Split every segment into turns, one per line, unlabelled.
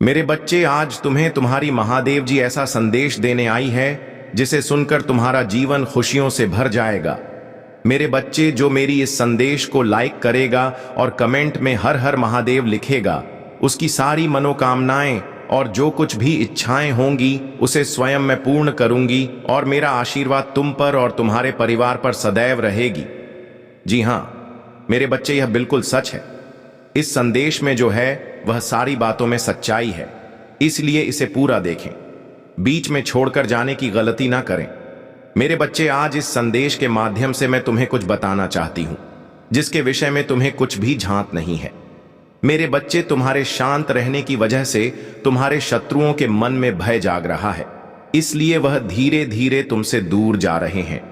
मेरे बच्चे, आज तुम्हें तुम्हारी महादेव जी ऐसा संदेश देने आई है जिसे सुनकर तुम्हारा जीवन खुशियों से भर जाएगा। मेरे बच्चे, जो मेरी इस संदेश को लाइक करेगा और कमेंट में हर हर महादेव लिखेगा, उसकी सारी मनोकामनाएं और जो कुछ भी इच्छाएं होंगी उसे स्वयं मैं पूर्ण करूंगी और मेरा आशीर्वाद तुम पर और तुम्हारे परिवार पर सदैव रहेगी। जी हां मेरे बच्चे, यह बिल्कुल सच है। इस संदेश में जो है वह सारी बातों में सच्चाई है, इसलिए इसे पूरा देखें, बीच में छोड़कर जाने की गलती ना करें। मेरे बच्चे, आज इस संदेश के माध्यम से मैं तुम्हें कुछ बताना चाहती हूं जिसके विषय में तुम्हें कुछ भी झांत नहीं है। मेरे बच्चे, तुम्हारे शांत रहने की वजह से तुम्हारे शत्रुओं के मन में भय जाग रहा है, इसलिए वह धीरे धीरे तुमसे दूर जा रहे हैं।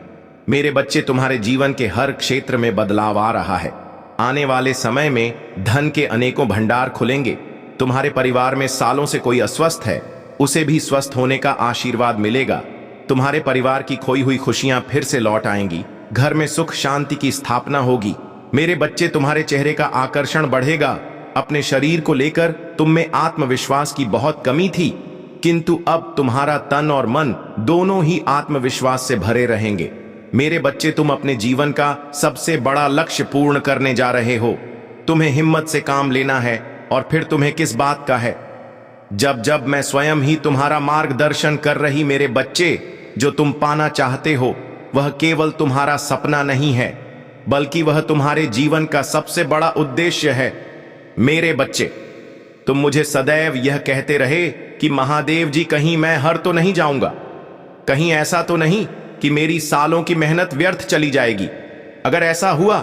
मेरे बच्चे, तुम्हारे जीवन के हर क्षेत्र में बदलाव आ रहा है। आने वाले समय में धन के अनेकों भंडार खुलेंगे। तुम्हारे परिवार में सालों से कोई अस्वस्थ है, उसे भी स्वस्थ होने का आशीर्वाद मिलेगा। तुम्हारे परिवार की खोई हुई खुशियां फिर से लौट आएंगी। घर में सुख शांति की स्थापना होगी। मेरे बच्चे, तुम्हारे चेहरे का आकर्षण बढ़ेगा। अपने शरीर को लेकर तुम में आत्मविश्वास की बहुत कमी थी, किंतु अब तुम्हारा तन और मन दोनों ही आत्मविश्वास से भरे रहेंगे। मेरे बच्चे, तुम अपने जीवन का सबसे बड़ा लक्ष्य पूर्ण करने जा रहे हो। तुम्हें हिम्मत से काम लेना है, और फिर तुम्हें किस बात का है जब जब मैं स्वयं ही तुम्हारा मार्गदर्शन कर रही। मेरे बच्चे, जो तुम पाना चाहते हो वह केवल तुम्हारा सपना नहीं है, बल्कि वह तुम्हारे जीवन का सबसे बड़ा उद्देश्य है। मेरे बच्चे, तुम मुझे सदैव यह कहते रहे कि महादेव जी, कहीं मैं हार तो नहीं जाऊंगा, कहीं ऐसा तो नहीं कि मेरी सालों की मेहनत व्यर्थ चली जाएगी। अगर ऐसा हुआ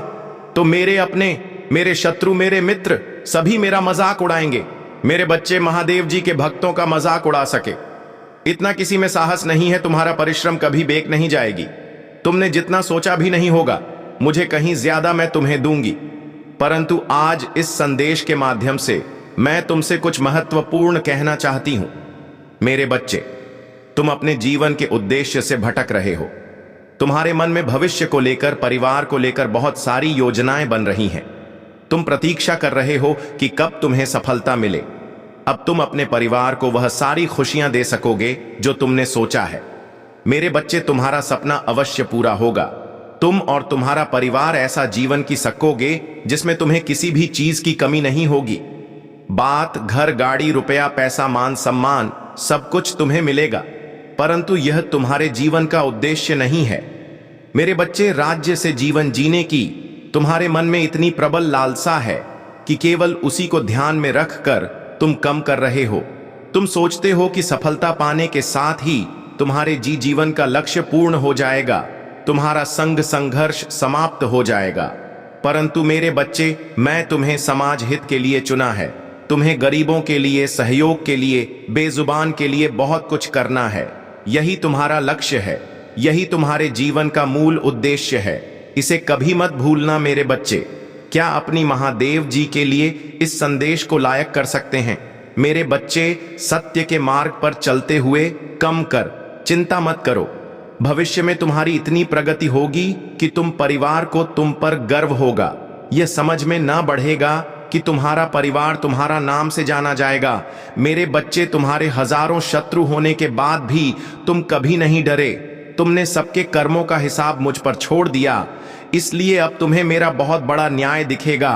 तो मेरे अपने, मेरे शत्रु, मेरे मित्र सभी मेरा मजाक उड़ाएंगे। मेरे बच्चे, महादेव जी के भक्तों का मजाक उड़ा सके इतना किसी में साहस नहीं है। तुम्हारा परिश्रम कभी बेक नहीं जाएगी। तुमने जितना सोचा भी नहीं होगा, मुझे कहीं ज्यादा मैं तुम्हें दूंगी। परंतु आज इस संदेश के माध्यम से मैं तुमसे कुछ महत्वपूर्ण कहना चाहती हूं। मेरे बच्चे, तुम अपने जीवन के उद्देश्य से भटक रहे हो। तुम्हारे मन में भविष्य को लेकर, परिवार को लेकर बहुत सारी योजनाएं बन रही हैं। तुम प्रतीक्षा कर रहे हो कि कब तुम्हें सफलता मिले। अब तुम अपने परिवार को वह सारी खुशियां दे सकोगे जो तुमने सोचा है। मेरे बच्चे, तुम्हारा सपना अवश्य पूरा होगा। तुम और तुम्हारा परिवार ऐसा जीवन की सकोगे जिसमें तुम्हें किसी भी चीज की कमी नहीं होगी। बात घर, गाड़ी, रुपया, पैसा, मान सम्मान सब कुछ तुम्हें मिलेगा, परंतु यह तुम्हारे जीवन का उद्देश्य नहीं है। मेरे बच्चे, राज्य से जीवन जीने की तुम्हारे मन में इतनी प्रबल लालसा है कि केवल उसी को ध्यान में रखकर तुम कम कर रहे हो। तुम सोचते हो कि सफलता पाने के साथ ही तुम्हारे जीवन का लक्ष्य पूर्ण हो जाएगा, तुम्हारा संग संघर्ष समाप्त हो जाएगा। परंतु मेरे बच्चे, मैं तुम्हें समाज हित के लिए चुना है। तुम्हें गरीबों के लिए, सहयोग के लिए, बेजुबान के लिए बहुत कुछ करना है। यही तुम्हारा लक्ष्य है, यही तुम्हारे जीवन का मूल उद्देश्य है। इसे कभी मत भूलना। मेरे बच्चे, क्या अपनी महादेव जी के लिए इस संदेश को लायक कर सकते हैं? मेरे बच्चे, सत्य के मार्ग पर चलते हुए कम कर, चिंता मत करो। भविष्य में तुम्हारी इतनी प्रगति होगी कि तुम परिवार को तुम पर गर्व होगा। यह समझ में ना बढ़ेगा कि तुम्हारा परिवार तुम्हारा नाम से जाना जाएगा। मेरे बच्चे, तुम्हारे हजारों शत्रु होने के बाद भी तुम कभी नहीं डरे। तुमने सबके कर्मों का हिसाब मुझ पर छोड़ दिया, इसलिए अब तुम्हें मेरा बहुत बड़ा न्याय दिखेगा।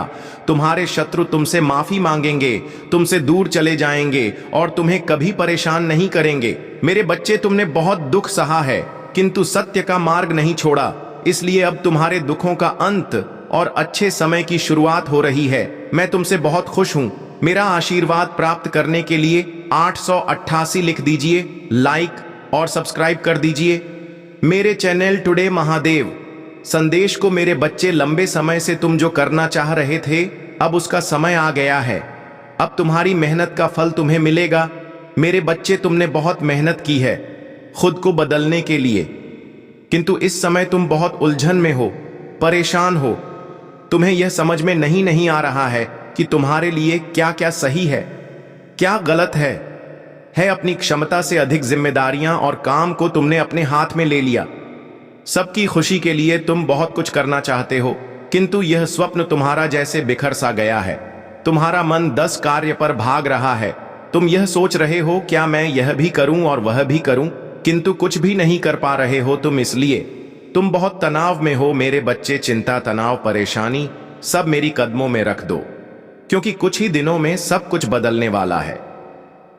तुम्हारे शत्रु तुमसे माफी मांगेंगे, तुमसे दूर चले जाएंगे और तुम्हें कभी परेशान नहीं करेंगे। मेरे बच्चे, तुमने बहुत दुख सहा है, किंतु सत्य का मार्ग नहीं छोड़ा, इसलिए अब तुम्हारे दुखों का अंत और अच्छे समय की शुरुआत हो रही है। मैं तुमसे बहुत खुश हूं। मेरा आशीर्वाद प्राप्त करने के लिए 888 लिख दीजिए, लाइक और सब्सक्राइब कर दीजिए मेरे चैनल टुडे महादेव संदेश को। मेरे बच्चे, लंबे समय से तुम जो करना चाह रहे थे, अब उसका समय आ गया है। अब तुम्हारी मेहनत का फल तुम्हें मिलेगा। मेरे बच्चे, तुमने बहुत मेहनत की है खुद को बदलने के लिए, किंतु इस समय तुम बहुत उलझन में हो, परेशान हो। तुम्हें यह समझ में नहीं आ रहा है कि तुम्हारे लिए क्या क्या सही है, क्या गलत है। अपनी क्षमता से अधिक जिम्मेदारियां और काम को तुमने अपने हाथ में ले लिया। सबकी खुशी के लिए तुम बहुत कुछ करना चाहते हो, किंतु यह स्वप्न तुम्हारा जैसे बिखर सा गया है। तुम्हारा मन 10 कार्य पर भाग रहा है, तुम यह सोच रहे हो क्या मैं यह भी करूं और वह भी करूं, किंतु कुछ भी नहीं कर पा रहे हो तुम, इसलिए तुम बहुत तनाव में हो। मेरे बच्चे, चिंता, तनाव, परेशानी सब मेरी कदमों में रख दो, क्योंकि कुछ ही दिनों में सब कुछ बदलने वाला है।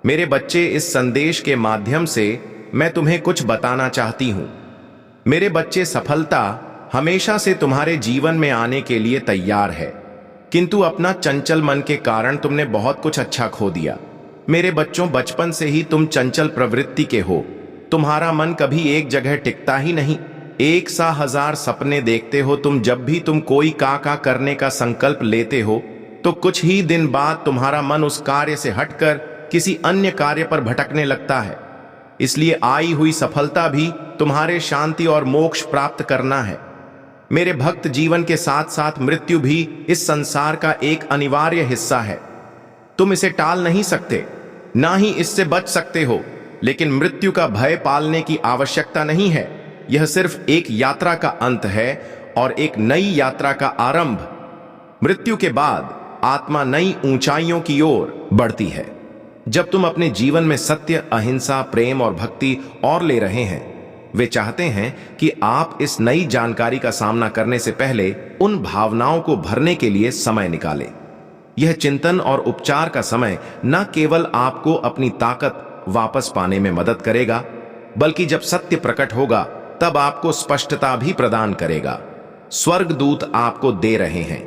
मेरे बच्चे, इस संदेश के माध्यम से मैं तुम्हें कुछ बताना चाहती हूं। मेरे बच्चे, सफलता हमेशा से तुम्हारे जीवन में आने के लिए तैयार है, किंतु अपना चंचल मन के कारण तुमने बहुत कुछ अच्छा खो दिया। मेरे बच्चों, बचपन से ही तुम चंचल प्रवृत्ति के हो। तुम्हारा मन कभी एक जगह टिकता ही नहीं, एक सा हजार सपने देखते हो तुम। जब भी तुम कोई का करने का संकल्प लेते हो तो कुछ ही दिन बाद तुम्हारा मन उस कार्य से हटकर किसी अन्य कार्य पर भटकने लगता है। इसलिए आई हुई सफलता भी तुम्हारे शांति और मोक्ष प्राप्त करना है। मेरे भक्त, जीवन के साथ साथ मृत्यु भी इस संसार का एक अनिवार्य हिस्सा है। तुम इसे टाल नहीं सकते, ना ही इससे बच सकते हो, लेकिन मृत्यु का भय पालने की आवश्यकता नहीं है। यह सिर्फ एक यात्रा का अंत है और एक नई यात्रा का आरंभ। मृत्यु के बाद आत्मा नई ऊंचाइयों की ओर बढ़ती है। जब तुम अपने जीवन में सत्य, अहिंसा, प्रेम और भक्ति और ले रहे हैं, वे चाहते हैं कि आप इस नई जानकारी का सामना करने से पहले उन भावनाओं को भरने के लिए समय निकालें। यह चिंतन और उपचार का समय न केवल आपको अपनी ताकत वापस पाने में मदद करेगा, बल्कि जब सत्य प्रकट होगा तब आपको स्पष्टता भी प्रदान करेगा। स्वर्गदूत आपको दे रहे हैं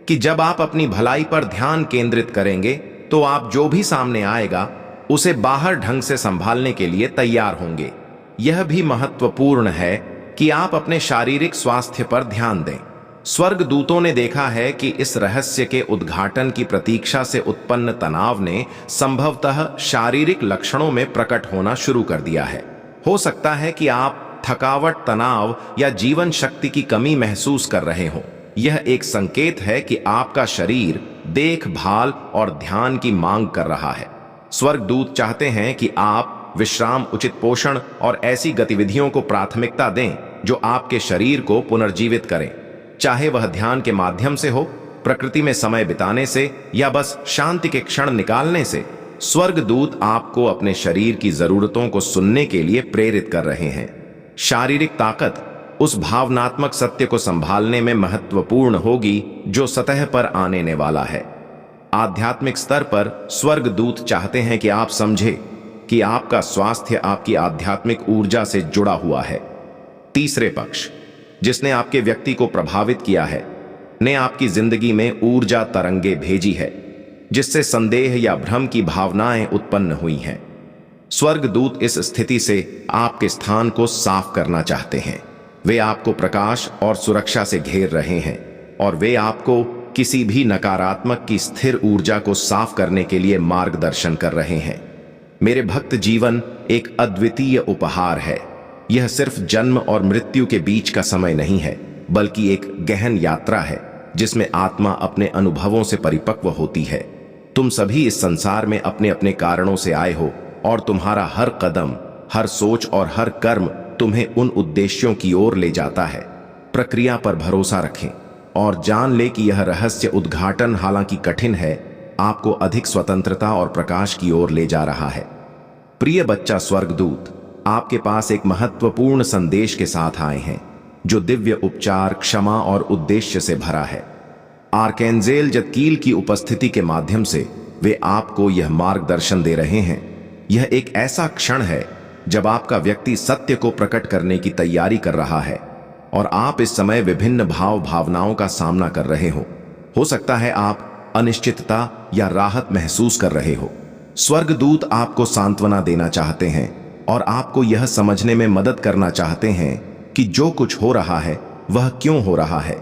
कि जब आप अपनी भलाई पर ध्यान केंद्रित करेंगे तो आप जो भी सामने आएगा उसे बाहर ढंग से संभालने के लिए तैयार होंगे। यह भी महत्वपूर्ण है कि आप अपने शारीरिक स्वास्थ्य पर ध्यान दें। स्वर्गदूतों ने देखा है कि इस रहस्य के उद्घाटन की प्रतीक्षा से उत्पन्न तनाव ने संभवतः शारीरिक लक्षणों में प्रकट होना शुरू कर दिया है। हो सकता है कि आप थकावट, तनाव या जीवन शक्ति की कमी महसूस कर रहे हो। यह एक संकेत है कि आपका शरीर देखभाल और ध्यान की मांग कर रहा है। स्वर्गदूत चाहते हैं कि आप विश्राम, उचित पोषण और ऐसी गतिविधियों को प्राथमिकता दें जो आपके शरीर को पुनर्जीवित करें, चाहे वह ध्यान के माध्यम से हो, प्रकृति में समय बिताने से या बस शांति के क्षण निकालने से। स्वर्गदूत आपको अपने शरीर की जरूरतों को सुनने के लिए प्रेरित कर रहे हैं। शारीरिक ताकत उस भावनात्मक सत्य को संभालने में महत्वपूर्ण होगी जो सतह पर आने वाला है। आध्यात्मिक स्तर पर स्वर्गदूत चाहते हैं कि आप समझे कि आपका स्वास्थ्य आपकी आध्यात्मिक ऊर्जा से जुड़ा हुआ है। तीसरे पक्ष, जिसने आपके व्यक्ति को प्रभावित किया है, ने आपकी जिंदगी में ऊर्जा तरंगे भेजी है, जिससे संदेह या भ्रम की भावनाएं उत्पन्न हुई हैं। स्वर्गदूत इस स्थिति से आपके स्थान को साफ करना चाहते हैं। वे आपको प्रकाश और सुरक्षा से घेर रहे हैं और वे आपको किसी भी नकारात्मक की स्थिर ऊर्जा को साफ करने के लिए मार्गदर्शन कर रहे हैं। मेरे भक्त, जीवन एक अद्वितीय उपहार है। यह सिर्फ जन्म और मृत्यु के बीच का समय नहीं है, बल्कि एक गहन यात्रा है जिसमें आत्मा अपने अनुभवों से परिपक्व होती है। तुम सभी इस संसार में अपने अपने कारणों से आए हो और तुम्हारा हर कदम, हर सोच और हर कर्म तुम्हें उन उद्देश्यों की ओर ले जाता है। प्रक्रिया पर भरोसा रखें और जान ले कि यह रहस्य उद्घाटन, हालांकि कठिन है, आपको अधिक स्वतंत्रता और प्रकाश की ओर ले जा रहा है। प्रिय बच्चा, स्वर्गदूत आपके पास एक महत्वपूर्ण संदेश के साथ आए हैं जो दिव्य उपचार, क्षमा और उद्देश्य से भरा है। आर्कैंजेल जतकील की उपस्थिति के माध्यम से वे आपको यह मार्गदर्शन दे रहे हैं। यह एक ऐसा क्षण है जब आपका व्यक्ति सत्य को प्रकट करने की तैयारी कर रहा है और आप इस समय विभिन्न भावनाओं का सामना कर रहे हो सकता है आप अनिश्चितता या राहत महसूस कर रहे हो। स्वर्गदूत आपको सांत्वना देना चाहते हैं और आपको यह समझने में मदद करना चाहते हैं कि जो कुछ हो रहा है वह क्यों हो रहा है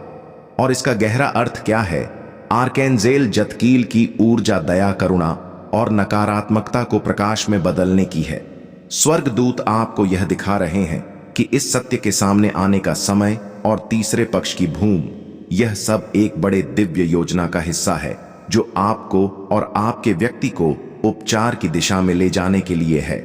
और इसका गहरा अर्थ क्या है। आर्कैंजेल जतकील की ऊर्जा दया, करुणा और नकारात्मकता को प्रकाश में बदलने की है। स्वर्गदूत आपको यह दिखा रहे हैं कि इस सत्य के सामने आने का समय और तीसरे पक्ष की भूमि, यह सब एक बड़े दिव्य योजना का हिस्सा है जो आपको और आपके व्यक्ति को उपचार की दिशा में ले जाने के लिए है।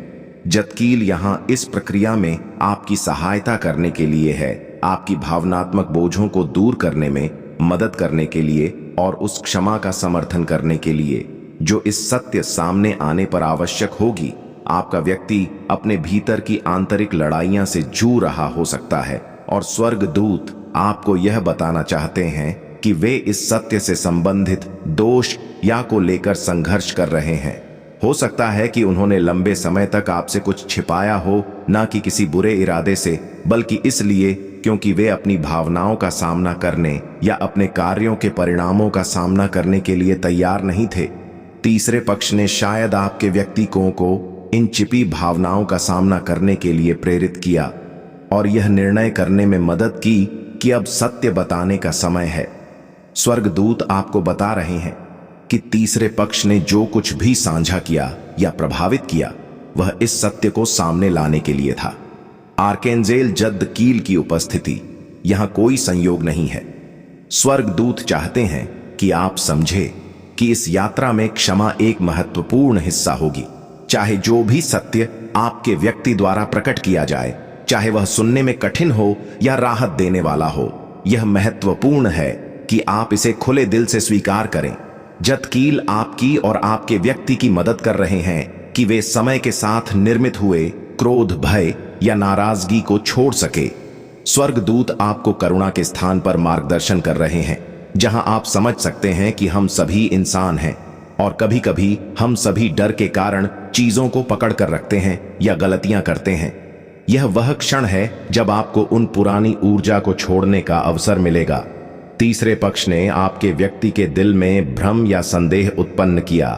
जतकील यहाँ इस प्रक्रिया में आपकी सहायता करने के लिए है, आपकी भावनात्मक बोझों को दूर करने में मदद करने के लिए और उस क्षमा का समर्थन करने के लिए जो इस सत्य सामने आने पर आवश्यक होगी। आपका व्यक्ति अपने भीतर की आंतरिक लड़ाइयां से जूझ रहा हो सकता है और स्वर्गदूत आपको यह बताना चाहते हैं कि वे इस सत्य से संबंधित दोष या को लेकर संघर्ष कर रहे हैं। हो सकता है कि उन्होंने लंबे समय तक आपसे कुछ छिपाया हो, ना कि किसी बुरे इरादे से, बल्कि इसलिए क्योंकि वे अपनी भावनाओं का सामना करने या अपने कार्यों के परिणामों का सामना करने के लिए तैयार नहीं थे। तीसरे पक्ष ने शायद आपके व्यक्तित्व को इन छिपी भावनाओं का सामना करने के लिए प्रेरित किया और यह निर्णय करने में मदद की कि अब सत्य बताने का समय है। स्वर्गदूत आपको बता रहे हैं कि तीसरे पक्ष ने जो कुछ भी साझा किया या प्रभावित किया वह इस सत्य को सामने लाने के लिए था। आर्केंजेल जद्दकील की उपस्थिति यहां कोई संयोग नहीं है। स्वर्गदूत चाहते हैं कि आप समझे कि इस यात्रा में क्षमा एक महत्वपूर्ण हिस्सा होगी। चाहे जो भी सत्य आपके व्यक्ति द्वारा प्रकट किया जाए, चाहे वह सुनने में कठिन हो या राहत देने वाला हो, यह महत्वपूर्ण है कि आप इसे खुले दिल से स्वीकार करें। जद्दकील आपकी और आपके व्यक्ति की मदद कर रहे हैं कि वे समय के साथ निर्मित हुए क्रोध, भय या नाराजगी को छोड़ सके। स्वर्गदूत आपको करुणा के स्थान पर मार्गदर्शन कर रहे हैं, जहां आप समझ सकते हैं कि हम सभी इंसान हैं और कभी कभी हम सभी डर के कारण चीजों को पकड़ कर रखते हैं या गलतियां करते हैं। यह वह क्षण है जब आपको उन पुरानी ऊर्जा को छोड़ने का अवसर मिलेगा। तीसरे पक्ष ने आपके व्यक्ति के दिल में भ्रम या संदेह उत्पन्न किया,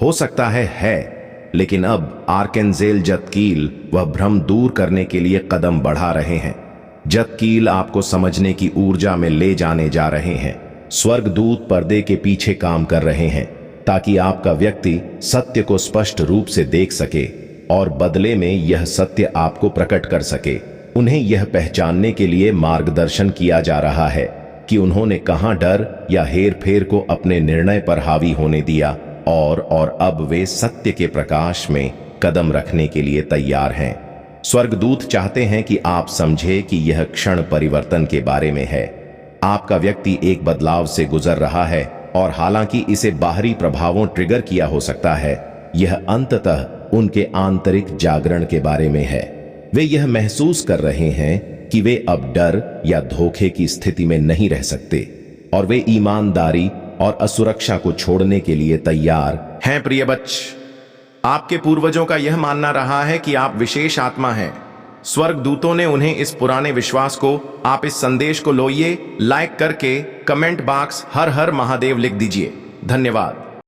हो सकता है, लेकिन अब आर्केंजेल जद्दकील वह भ्रम दूर करने के लिए कदम बढ़ा रहे हैं। जद्दकील आपको समझने की ऊर्जा में ले जाने जा रहे हैं। स्वर्गदूत पर्दे के पीछे काम कर रहे हैं ताकि आपका व्यक्ति सत्य को स्पष्ट रूप से देख सके और बदले में यह सत्य आपको प्रकट कर सके। उन्हें यह पहचानने के लिए मार्गदर्शन किया जा रहा है कि उन्होंने कहां डर या हेरफेर को अपने निर्णय पर हावी होने दिया और अब वे सत्य के प्रकाश में कदम रखने के लिए तैयार हैं। स्वर्गदूत चाहते हैं कि आप समझे कि यह क्षण परिवर्तन के बारे में है। आपका व्यक्ति एक बदलाव से गुजर रहा है और हालांकि इसे बाहरी प्रभावों ट्रिगर किया हो सकता है, यह अंततः उनके आंतरिक जागरण के बारे में है। वे यह महसूस कर रहे हैं कि वे अब डर या धोखे की स्थिति में नहीं रह सकते और वे ईमानदारी और असुरक्षा को छोड़ने के लिए तैयार हैं। प्रिय बच्च, आपके पूर्वजों का यह मानना रहा है कि आप विशेष आत्मा हैं। स्वर्गदूतों ने उन्हें इस पुराने विश्वास को, आप इस संदेश को लोइए, लाइक करके कमेंट बॉक्स हर हर महादेव लिख दीजिए। धन्यवाद।